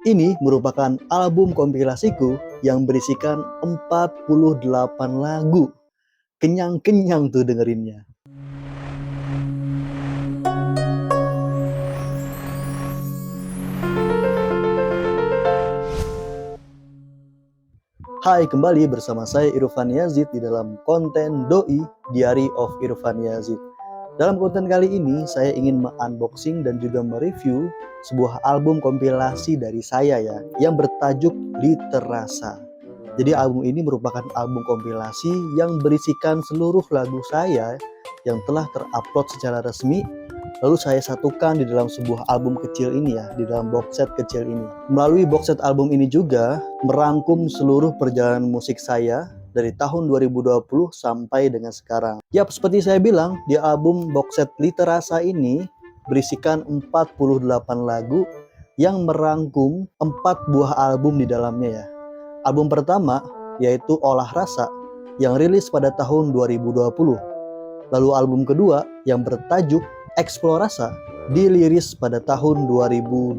Ini merupakan album kompilasiku yang berisikan 48 lagu. Kenyang-kenyang tuh dengerinnya. Hai, kembali bersama saya Irfan Yazid di dalam konten Doi Diary of Irfan Yazid. Dalam konten kali ini saya ingin unboxing dan juga mereview sebuah album kompilasi dari saya ya, yang bertajuk Literasa. Jadi album ini merupakan album kompilasi yang berisikan seluruh lagu saya yang telah terupload secara resmi, lalu saya satukan di dalam sebuah album kecil ini ya, di dalam box set kecil ini. Melalui box set album ini juga merangkum seluruh perjalanan musik saya dari tahun 2020 sampai dengan sekarang. Yap, seperti saya bilang, di album box set Literasa ini berisikan 48 lagu yang merangkum 4 buah album di dalamnya ya. Album pertama yaitu Olah Rasa yang rilis pada tahun 2020. Lalu album kedua yang bertajuk Eksplorasa dirilis pada tahun 2021.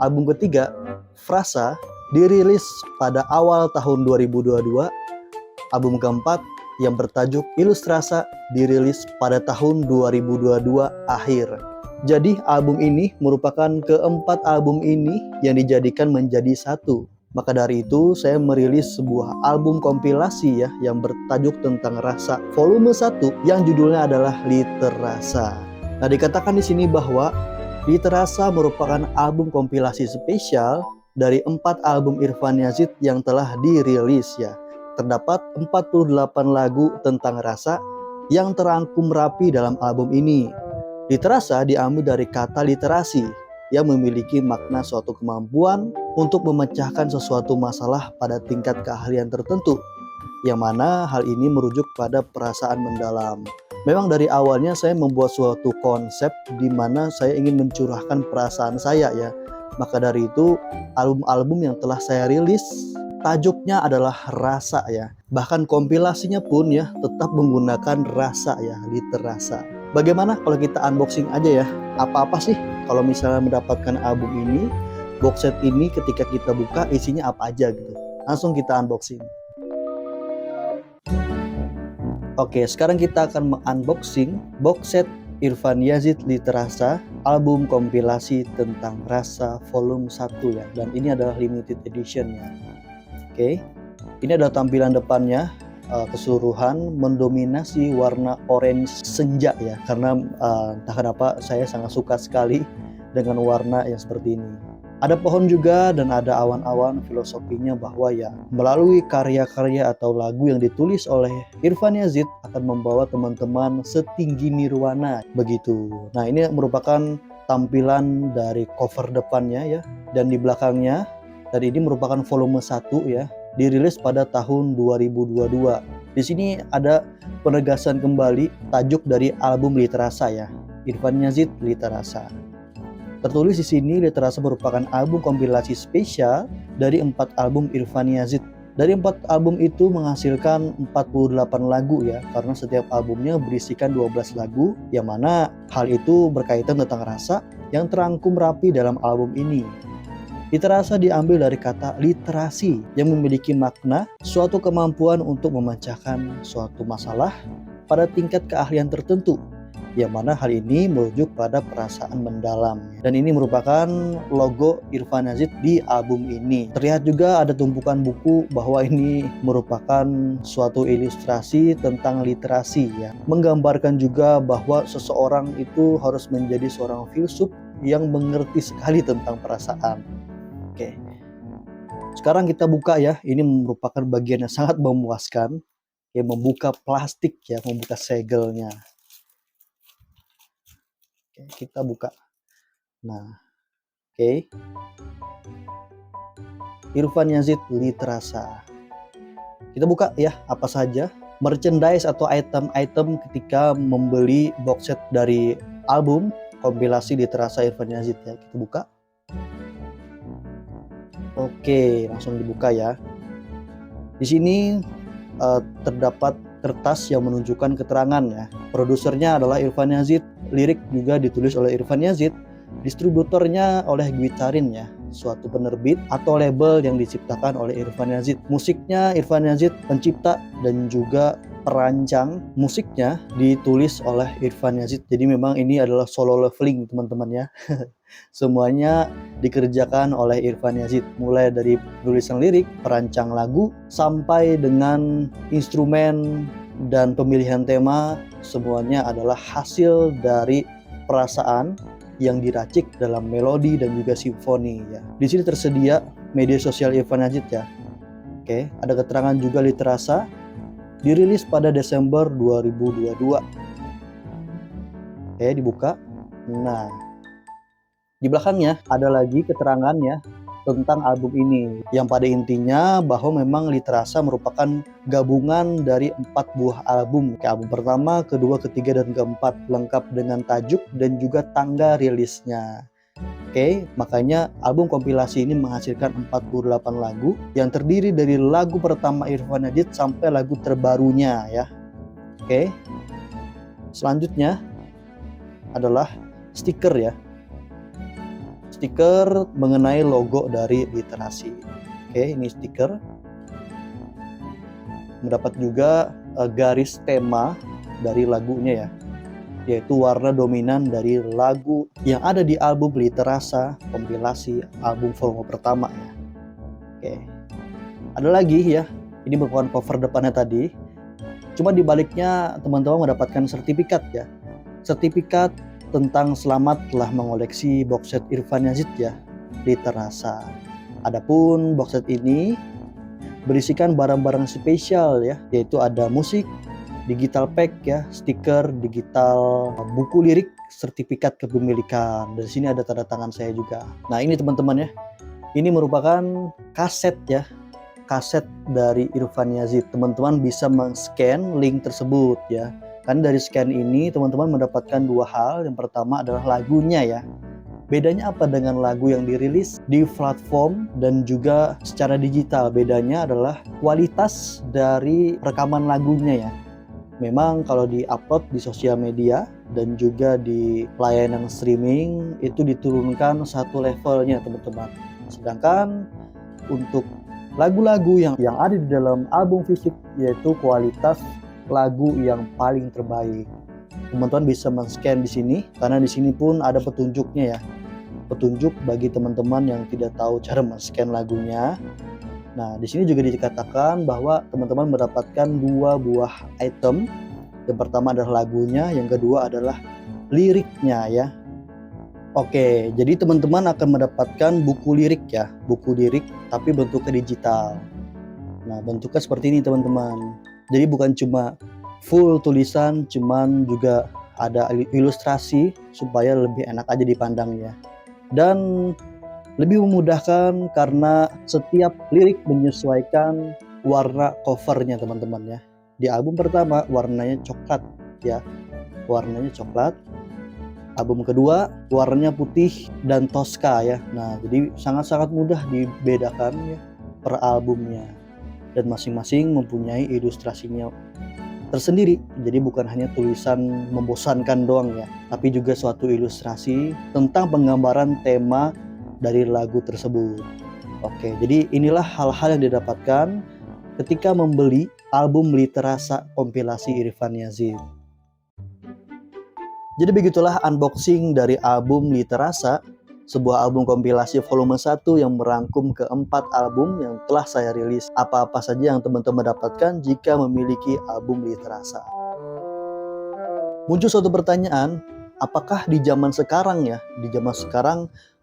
Album ketiga Frasa dirilis pada awal tahun 2022. Album keempat yang bertajuk Ilustrasa dirilis pada tahun 2022 akhir. Jadi album ini merupakan keempat album ini yang dijadikan menjadi satu. Maka dari itu saya merilis sebuah album kompilasi ya yang bertajuk tentang rasa volume 1 yang judulnya adalah Literasa. Nah, dikatakan di sini bahwa Literasa merupakan album kompilasi spesial dari 4 album Irfan Yazid yang telah dirilis ya. Terdapat 48 lagu tentang rasa yang terangkum rapi dalam album ini. Literasa diambil dari kata literasi yang memiliki makna suatu kemampuan untuk memecahkan sesuatu masalah pada tingkat keahlian tertentu, yang mana hal ini merujuk pada perasaan mendalam. Memang dari awalnya saya membuat suatu konsep di mana saya ingin mencurahkan perasaan saya ya. Maka dari itu album-album yang telah saya rilis tajuknya adalah rasa ya. Bahkan kompilasinya pun ya tetap menggunakan rasa ya, Literasa. Bagaimana kalau kita unboxing aja ya? Apa-apa sih kalau misalnya mendapatkan album ini, box set ini ketika kita buka isinya apa aja gitu. Langsung kita unboxing. Oke, sekarang kita akan unboxing box set Irfan Yazid Literasa, album kompilasi tentang rasa volume 1 ya. Dan ini adalah limited edition ya. Oke, ini adalah tampilan depannya. Keseluruhan mendominasi warna orange senja ya, karena entah kenapa saya sangat suka sekali dengan warna yang seperti ini. Ada pohon juga dan ada awan-awan. Filosofinya bahwa ya melalui karya-karya atau lagu yang ditulis oleh Irfan Yazid akan membawa teman-teman setinggi nirwana begitu. Nah, ini merupakan tampilan dari cover depannya ya, dan di belakangnya. Dan ini merupakan volume 1 ya, dirilis pada tahun 2022. Di sini ada penegasan kembali tajuk dari album Literasa ya, Irfan Yazid Literasa. Tertulis di sini Literasa merupakan album kompilasi spesial dari 4 album Irfan Yazid. Dari 4 album itu menghasilkan 48 lagu ya, karena setiap albumnya berisikan 12 lagu, yang mana hal itu berkaitan tentang rasa yang terangkum rapi dalam album ini. Literasa diambil dari kata literasi yang memiliki makna suatu kemampuan untuk memecahkan suatu masalah pada tingkat keahlian tertentu, yang mana hal ini merujuk pada perasaan mendalam. Dan ini merupakan logo Irfan Yazid di album ini. Terlihat juga ada tumpukan buku bahwa ini merupakan suatu ilustrasi tentang literasi ya. Menggambarkan juga bahwa seseorang itu harus menjadi seorang filsuf yang mengerti sekali tentang perasaan. Oke, sekarang kita buka ya. Ini merupakan bagian yang sangat memuaskan ya, membuka plastik ya, membuka segelnya. Oke, kita buka. Nah, oke, Irfan Yazid Literasa. Kita buka ya, apa saja merchandise atau item-item ketika membeli box set dari album kompilasi Literasa Irfan Yazid ya. Kita buka. Oke, langsung dibuka ya. Di sini terdapat kertas yang menunjukkan keterangan ya. Produsernya adalah Irfan Yazid, lirik juga ditulis oleh Irfan Yazid, distributornya oleh Guitarin ya. suatu penerbit atau label yang diciptakan oleh Irfan Yazid. Musiknya Irfan Yazid pencipta dan juga perancang musiknya ditulis oleh Irfan Yazid. Jadi memang ini adalah solo leveling teman-teman ya. Semuanya dikerjakan oleh Irfan Yazid, mulai dari penulisan lirik, perancang lagu, sampai dengan instrumen dan pemilihan tema, semuanya adalah hasil dari perasaan yang diracik dalam melodi dan juga simfoni ya. Di sini tersedia media sosial Irfan Yazid ya. Oke, ada keterangan juga Literasa, dirilis pada Desember 2022. Oke, dibuka. Nah, di belakangnya ada lagi keterangannya tentang album ini, yang pada intinya bahwa memang Literasa merupakan gabungan dari 4 buah album. Album pertama, kedua, ketiga, dan keempat, lengkap dengan tajuk dan juga tanggal rilisnya. Oke, makanya album kompilasi ini menghasilkan 48 lagu yang terdiri dari lagu pertama Irfan Yazid sampai lagu terbarunya ya. Oke, selanjutnya adalah stiker ya. Stiker mengenai logo dari Literasi. Oke, ini stiker. Mendapat juga garis tema dari lagunya ya, yaitu warna dominan dari lagu yang ada di album Literasa kompilasi album volume pertama ya. Oke, ada lagi ya, ini merupakan cover depannya tadi. Cuma di baliknya teman-teman mendapatkan sertifikat ya, sertifikat tentang selamat telah mengoleksi box set Irfan Yazid ya, Literasa. Adapun box set ini berisikan barang-barang spesial ya, yaitu ada musik, digital pack ya, stiker, digital, buku lirik, sertifikat kepemilikan. Dan sini ada tanda tangan saya juga. Nah ini teman-teman ya, ini merupakan kaset ya, kaset dari Irfan Yazid. Teman-teman bisa men-scan link tersebut ya. Kan dari scan ini teman-teman mendapatkan dua hal. Yang pertama adalah lagunya ya. Bedanya apa dengan lagu yang dirilis di platform dan juga secara digital? Bedanya adalah kualitas dari rekaman lagunya ya. Memang kalau di-upload di sosial media dan juga di layanan streaming itu diturunkan satu levelnya teman-teman. Sedangkan untuk lagu-lagu yang ada di dalam album fisik, yaitu kualitas lagu yang paling terbaik. Teman-teman bisa men-scan di sini karena di sini pun ada petunjuknya ya. Petunjuk bagi teman-teman yang tidak tahu cara men-scan lagunya. Nah, di sini juga dikatakan bahwa teman-teman mendapatkan dua buah item. Yang pertama adalah lagunya, yang kedua adalah liriknya ya. Oke, jadi teman-teman akan mendapatkan buku lirik ya, buku lirik tapi bentuknya digital. Nah, bentuknya seperti ini teman-teman. Jadi bukan cuma full tulisan, cuman juga ada ilustrasi supaya lebih enak aja dipandangnya. Dan lebih memudahkan karena setiap lirik menyesuaikan warna covernya teman-teman ya. Di album pertama warnanya coklat ya, warnanya coklat. Album kedua warnanya putih dan toska ya. Nah jadi sangat-sangat mudah dibedakan ya per albumnya. Dan masing-masing mempunyai ilustrasinya tersendiri. Jadi bukan hanya tulisan membosankan doang ya, tapi juga suatu ilustrasi tentang penggambaran tema dari lagu tersebut. Oke, jadi inilah hal-hal yang didapatkan ketika membeli album Literasa kompilasi Irfan Yazid. Jadi begitulah unboxing dari album Literasa, sebuah album kompilasi volume 1 yang merangkum keempat album yang telah saya rilis. Apa-apa saja yang teman-teman dapatkan jika memiliki album Literasa. Muncul suatu pertanyaan, apakah di zaman sekarang ya, di zaman sekarang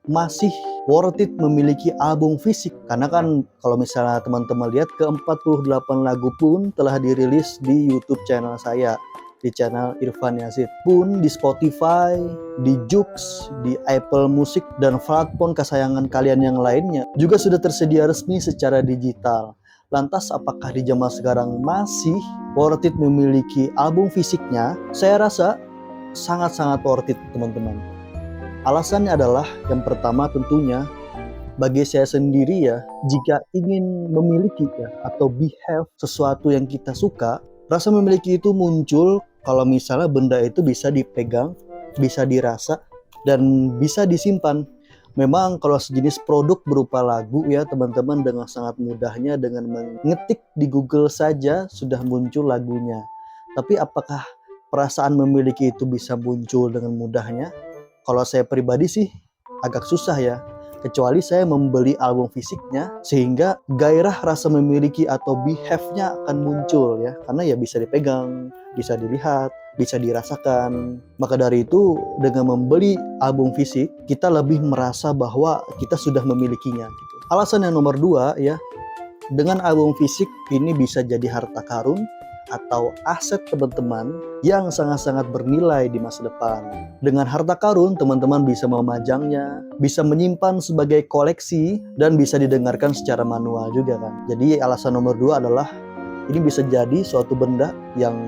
masih worth it memiliki album fisik? Karena kan kalau misalnya teman-teman lihat, ke-48 lagu pun telah dirilis di YouTube channel saya, di channel Irfan Yazid, pun di Spotify, di Joox, di Apple Music, dan platform kesayangan kalian yang lainnya juga sudah tersedia resmi secara digital. Lantas apakah di zaman sekarang masih worth it memiliki album fisiknya? Saya rasa sangat-sangat worth it teman-teman. Alasannya adalah yang pertama tentunya bagi saya sendiri ya, jika ingin memiliki ya atau behave sesuatu yang kita suka, rasa memiliki itu muncul kalau misalnya benda itu bisa dipegang, bisa dirasa, dan bisa disimpan. Memang kalau sejenis produk berupa lagu ya teman-teman, dengan sangat mudahnya dengan mengetik di Google saja sudah muncul lagunya. Tapi apakah perasaan memiliki itu bisa muncul dengan mudahnya? Kalau saya pribadi sih agak susah ya. Kecuali saya membeli album fisiknya, sehingga gairah rasa memiliki atau behave-nya akan muncul ya. Karena ya bisa dipegang, bisa dilihat, bisa dirasakan. Maka dari itu dengan membeli album fisik, kita lebih merasa bahwa kita sudah memilikinya gitu. Alasan yang nomor 2 ya, dengan album fisik ini bisa jadi harta karun atau aset teman-teman yang sangat-sangat bernilai di masa depan. Dengan harta karun, teman-teman bisa memajangnya, bisa menyimpan sebagai koleksi, dan bisa didengarkan secara manual juga kan. Jadi alasan nomor 2 adalah ini bisa jadi suatu benda yang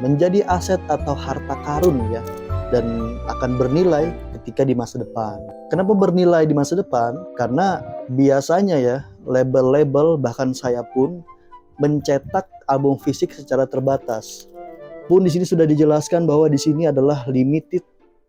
menjadi aset atau harta karun ya, dan akan bernilai ketika di masa depan. Kenapa bernilai di masa depan? Karena biasanya ya label-label, bahkan saya pun mencetak album fisik secara terbatas. Pun di sini sudah dijelaskan bahwa di sini adalah limited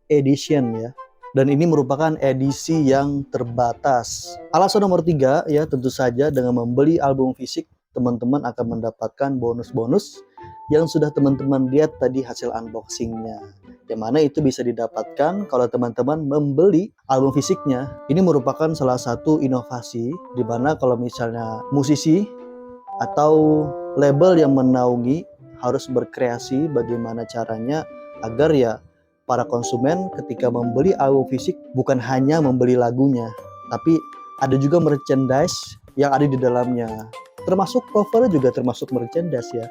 edition ya. Dan ini merupakan edisi yang terbatas. Alasan nomor 3 ya, tentu saja dengan membeli album fisik, teman-teman akan mendapatkan bonus-bonus yang sudah teman-teman lihat tadi hasil unboxingnya. Yang mana itu bisa didapatkan kalau teman-teman membeli album fisiknya. Ini merupakan salah satu inovasi di mana kalau misalnya musisi atau label yang menaungi harus berkreasi bagaimana caranya agar ya para konsumen ketika membeli album fisik bukan hanya membeli lagunya, tapi ada juga merchandise yang ada di dalamnya. Termasuk cover juga termasuk merchandise ya.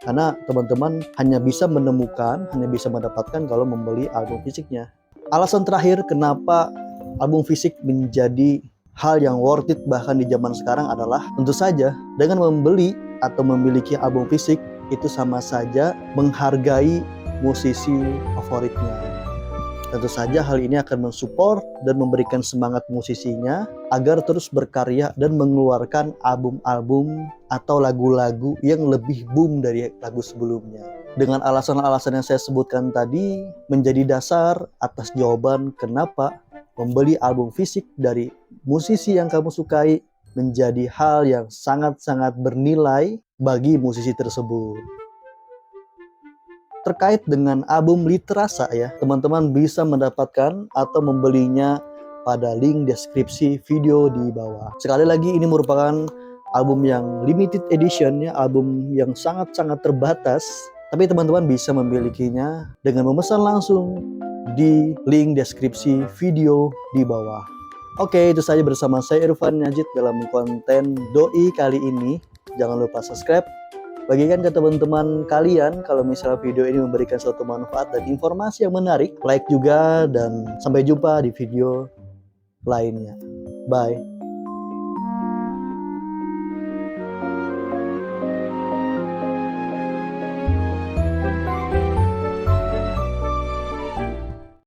Karena teman-teman hanya bisa menemukan, hanya bisa mendapatkan kalau membeli album fisiknya. Alasan terakhir kenapa album fisik menjadi hal yang worth it bahkan di zaman sekarang adalah tentu saja dengan membeli atau memiliki album fisik itu sama saja menghargai musisi favoritnya. Tentu saja hal ini akan mensupport dan memberikan semangat musisinya agar terus berkarya dan mengeluarkan album-album atau lagu-lagu yang lebih boom dari lagu sebelumnya. Dengan alasan-alasan yang saya sebutkan tadi menjadi dasar atas jawaban kenapa membeli album fisik dari musisi yang kamu sukai menjadi hal yang sangat-sangat bernilai bagi musisi tersebut. Terkait dengan album Literasa ya, teman-teman bisa mendapatkan atau membelinya pada link deskripsi video di bawah. Sekali lagi ini merupakan album yang limited edition ya, album yang sangat-sangat terbatas, tapi teman-teman bisa memilikinya dengan memesan langsung di link deskripsi video di bawah. Oke, itu saja bersama saya Irfan Najid dalam konten doi kali ini. Jangan lupa subscribe, bagikan ke teman-teman kalian kalau misalnya video ini memberikan suatu manfaat dan informasi yang menarik. Like juga, dan sampai jumpa di video lainnya. Bye.